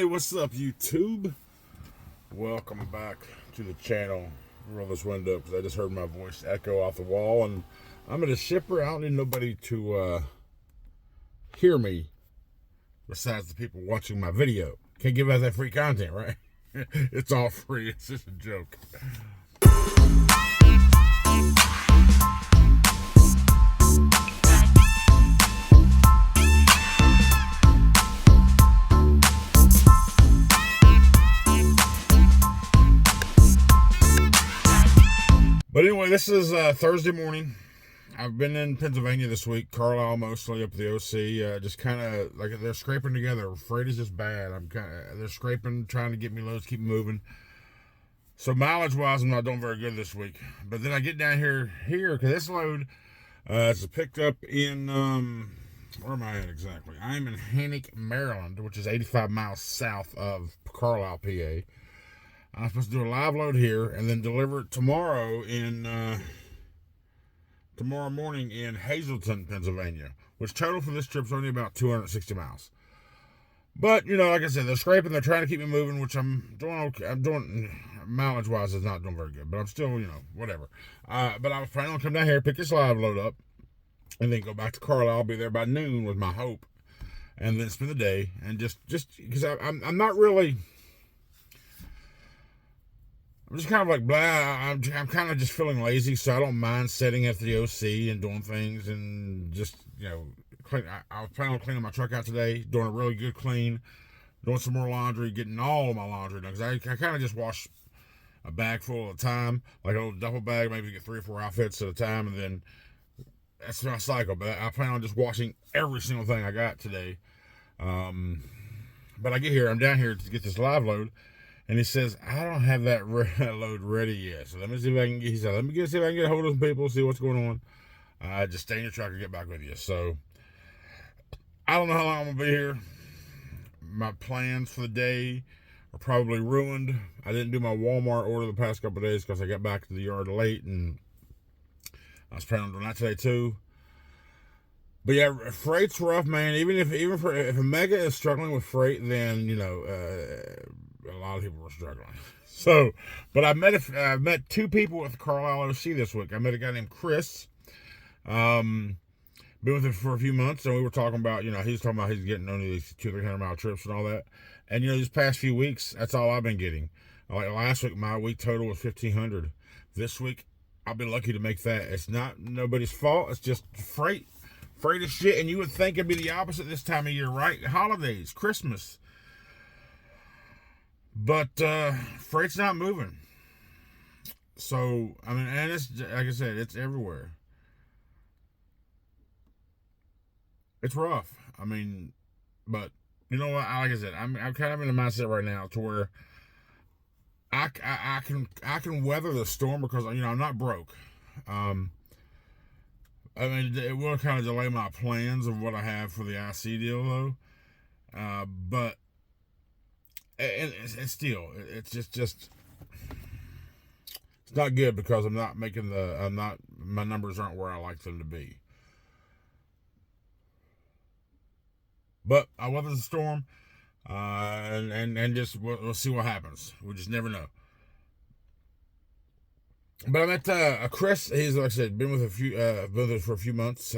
Hey, what's up, YouTube? Welcome back to the channel. Roll this window because I just heard my voice echo off the wall, and I'm at a shipper. I don't need nobody to hear me besides the people watching my video. Can't give out that free content, right? It's all free. It's just a joke. But anyway, this is Thursday morning. I've been in Pennsylvania this week, Carlisle mostly, up the OC. Just kind of like they're scraping together. Freight is just bad. They're scraping, trying to get me loads, keep moving. So mileage wise, I'm not doing very good this week. But then I get down here because this load is picked up in where am I at exactly? I'm in Hannock, Maryland, which is 85 miles south of Carlisle, PA. I'm supposed to do a live load here and then deliver it tomorrow morning in Hazleton, Pennsylvania, which total for this trip is only about 260 miles. But, you know, like I said, they're scraping, they're trying to keep me moving, which I'm doing okay. I'm doing, mileage-wise, is not doing very good, but I'm still, you know, whatever. But I was planning on coming down here, pick this live load up, and then go back to Carlisle. I'll be there by noon with my hope, and then spend the day, and just because I'm not really... I'm just kind of like blah. I'm kind of just feeling lazy, so I don't mind sitting at the OC and doing things and just, you know, clean. I was planning on cleaning my truck out today, doing a really good clean, doing some more laundry, getting all of my laundry done. Because I kind of just wash a bag full at a time, like a little duffel bag, maybe get 3 or 4 outfits at a time, and then that's my cycle. But I plan on just washing every single thing I got today. But I get here, I'm down here to get this live load. And he says, I don't have that load ready yet. So let me see if I can get, he said, see if I can get a hold of some people, see what's going on. Just stay in your truck and get back with you. So I don't know how long I'm going to be here. My plans for the day are probably ruined. I didn't do my Walmart order the past couple of days because I got back to the yard late, and I was planning on doing that today too. But yeah, freight's rough, man. If a mega is struggling with freight, then, you know, a lot of people were struggling. So, but I met 2 people with Carlisle OC this week. I met a guy named Chris. Been with him for a few months, and we were talking about, you know, he's talking about he's getting only these 200-300 mile trips and all that. And, you know, these past few weeks, that's all I've been getting. Like last week, my week total was 1,500. This week, I'll be lucky to make that. It's not nobody's fault. It's just freight. Freight is shit, and you would think it'd be the opposite this time of year, right? Holidays, Christmas. But freight's not moving. So, I mean, and it's, like I said, it's everywhere. It's rough. I mean, but, you know what? Like I said, I'm kind of in a mindset right now to where I can weather the storm because, you know, I'm not broke. I mean, it will kind of delay my plans of what I have for the IC deal, though. But it's still, it's just it's not good because I'm not making my numbers aren't where I like them to be. But I weather the storm, and just we'll see what happens. We just never know. But I met Chris. He's, like I said, been with us for a few months.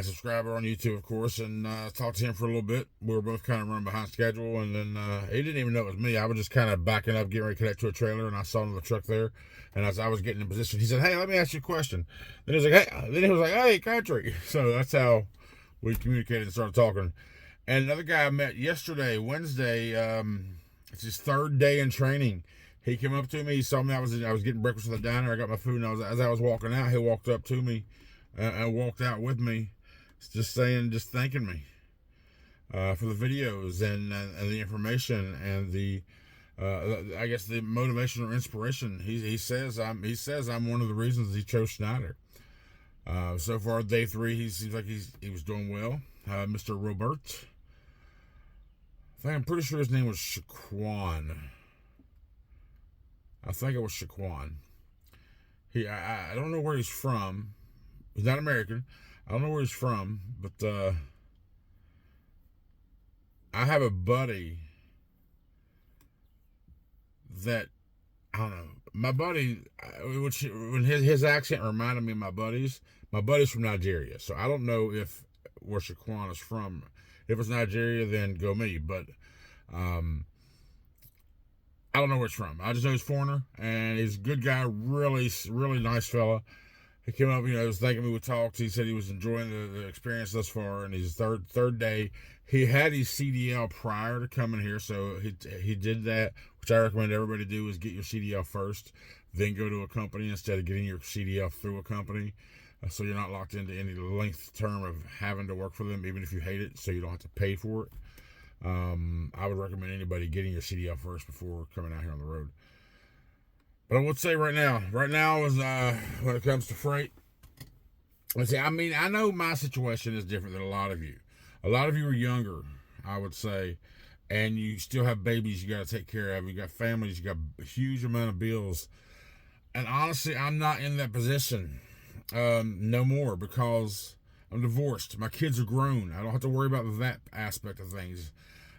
Subscriber on YouTube, of course, and talked to him for a little bit. We were both kind of running behind schedule, and then he didn't even know it was me. I was just kind of backing up, getting ready to connect to a trailer, and I saw another truck there. And as I was getting in position, he said, "Hey, let me ask you a question." Then he was like, "Hey, country." So that's how we communicated and started talking. And another guy I met yesterday, Wednesday. It's his 3rd day in training. He came up to me. He saw me. I was getting breakfast at the diner. I got my food, and as I was walking out, he walked up to me and walked out with me, just thanking me for the videos and the information and the I guess the motivation or inspiration. He says I'm one of the reasons he chose Schneider. So far, day 3, he seems like he was doing well. Mr. Robert, I'm pretty sure his name was Shaquan. I think it was Shaquan. I don't know where he's from. He's not American. I don't know where he's from, but I have a buddy that, I don't know. My buddy, which when his accent reminded me of my buddies. My buddy's from Nigeria, so I don't know if where Shaquan is from. If it's Nigeria, then go me. But um, I don't know where it's from. I just know he's foreigner, and he's a good guy, really, really nice fella. He came up, he was thanking me. We talked. He said he was enjoying the experience thus far, and his third day. He had his CDL prior to coming here, so he did that, which I recommend everybody do, is get your CDL first, then go to a company instead of getting your CDL through a company, so you're not locked into any length term of having to work for them, even if you hate it, so you don't have to pay for it. I would recommend anybody getting your CDL first before coming out here on the road. But I would say right now is when it comes to freight, let's see, I mean, I know my situation is different than a lot of you. A lot of you are younger, I would say, and you still have babies you got to take care of. You got families, you got a huge amount of bills. And honestly, I'm not in that position no more because I'm divorced. My kids are grown. I don't have to worry about that aspect of things.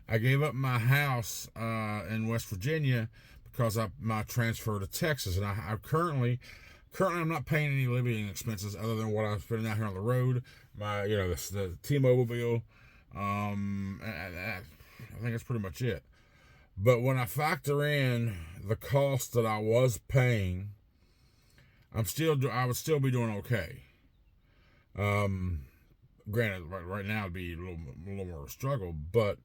I gave up my house in West Virginia because I my transfer to Texas, and I currently I'm not paying any living expenses other than what I'm spending out here on the road. My the T-Mobile bill. I think that's pretty much it. But when I factor in the cost that I was paying, I would still be doing okay. Granted, right now it'd be a little more of a struggle, but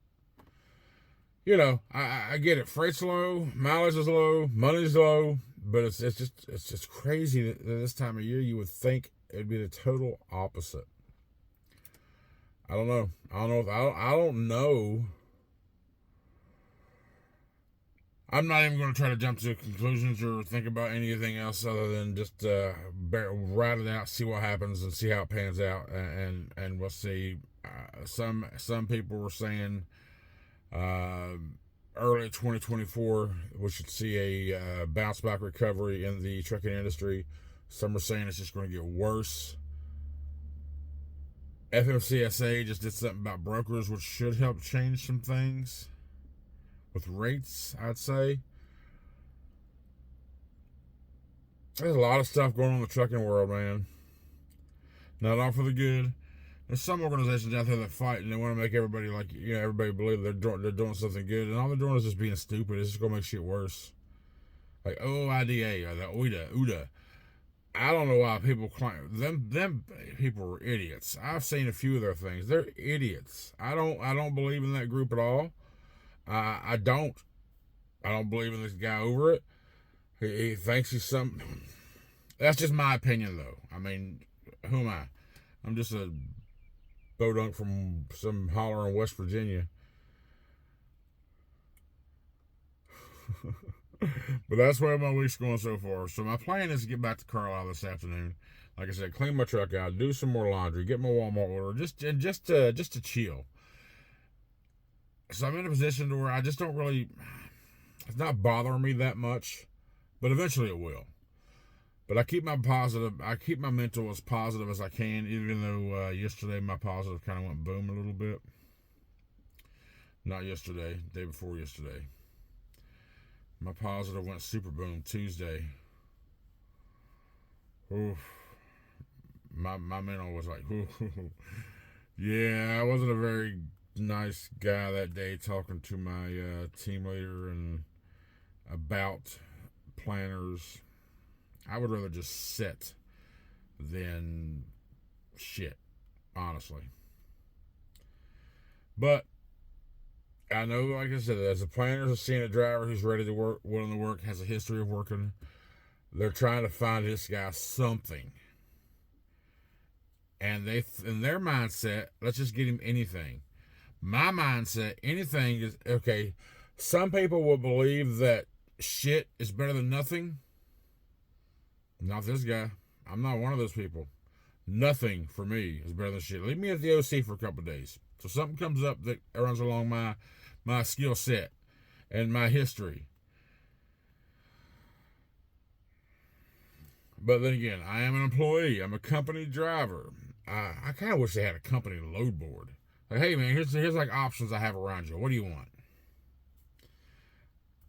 I get it. Freight's low, mileage is low, money's low, but it's just crazy that this time of year you would think it'd be the total opposite. I don't know. I don't know. I'm not even going to try to jump to conclusions or think about anything else other than just ride it out, see what happens, and see how it pans out, and we'll see. Some people were saying early 2024 we should see a bounce back recovery in the trucking industry. Some are saying it's just going to get worse. FMCSA just did something about brokers, which should help change some things with rates, I'd say. There's a lot of stuff going on in the trucking world, man. Not all for the good. There's some organizations out there that fight and they want to make everybody everybody believe they're doing something good, and all they're doing is just being stupid. It's just gonna make shit worse. Like OIDA or the OIDA. I don't know why people claim them people are idiots. I've seen a few of their things. They're idiots. I don't believe in that group at all. I don't believe in this guy over it. He thinks he's some. That's just my opinion, though. I mean, who am I? I'm just a bodunk from some holler in West Virginia. But that's where my week's going so far. So my plan is to get back to Carlisle this afternoon. Like I said, clean my truck out, do some more laundry, get my Walmart order, just to chill. So I'm in a position to where I just don't really. It's not bothering me that much, but eventually it will. But I keep my mental as positive as I can, even though yesterday my positive kind of went boom a little bit. Not yesterday, day before yesterday. My positive went super boom Tuesday. Oof. My mental was like, ooh. Yeah, I wasn't a very nice guy that day talking to my team leader and about planners. I would rather just sit than shit, honestly. But I know, like I said, as a planner, seeing a driver who's ready to work, willing to work, has a history of working, they're trying to find this guy something. And in their mindset, let's just get him anything. My mindset, anything is okay. Some people will believe that shit is better than nothing. Not this guy. I'm not one of those people. Nothing for me is better than shit. Leave me at the OC for a couple of days. So something comes up that runs along my skill set and my history. But then again, I am an employee. I'm a company driver. I kind of wish they had a company load board. Like, hey man, here's like options I have around you. What do you want?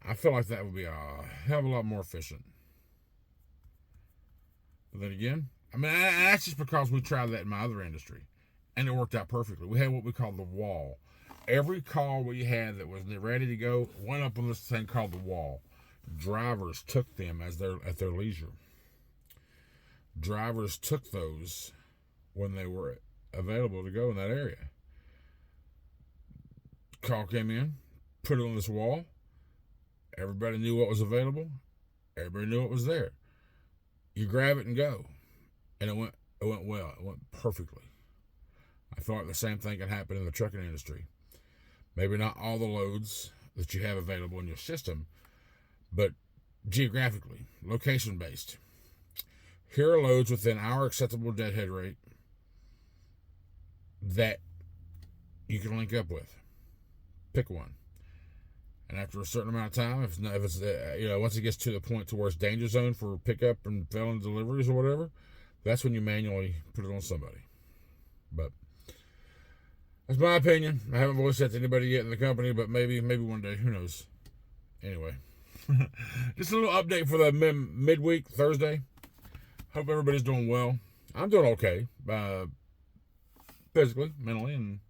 I feel like that would be a hell of a lot more efficient. But then again, I mean, that's just because we tried that in my other industry, and it worked out perfectly. We had what we call the wall. Every call we had that was ready to go went up on this thing called the wall. Drivers took them at their leisure. Drivers took those when they were available to go in that area. Call came in, put it on this wall. Everybody knew what was available. Everybody knew what was there. You grab it and go, and it went well. It went perfectly. I thought the same thing could happen in the trucking industry. Maybe not all the loads that you have available in your system, but geographically, location based. Here are loads within our acceptable deadhead rate that you can link up with. Pick one. And after a certain amount of time, if it's once it gets to the point to where it's danger zone for pickup and failing deliveries or whatever, that's when you manually put it on somebody. But that's my opinion. I haven't voiced that to anybody yet in the company, but maybe one day. Who knows? Anyway, just a little update for the midweek Thursday. Hope everybody's doing well. I'm doing okay, physically, mentally, and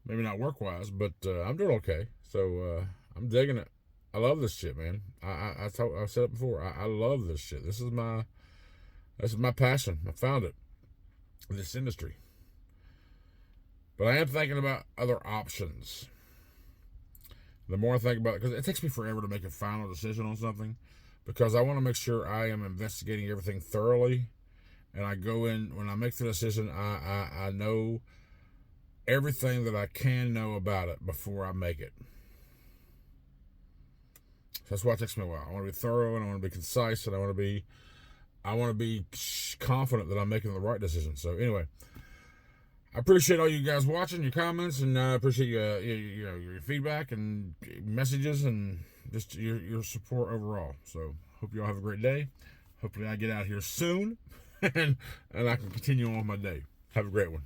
maybe not work-wise, but I'm doing okay. So I'm digging it. I love this shit, man. I said it before. I love this shit. This is my passion. I found it. This industry. But I am thinking about other options. The more I think about it, because it takes me forever to make a final decision on something, because I want to make sure I am investigating everything thoroughly, and I go in, when I make the decision, I know everything that I can know about it before I make it. So that's why it takes me a while. I want to be thorough, and I want to be concise, and I want to be confident that I'm making the right decision. So anyway, I appreciate all you guys watching, your comments, and I appreciate your feedback and messages and just your support overall. So hope you all have a great day. Hopefully I get out here soon and I can continue on with my day. Have a great one.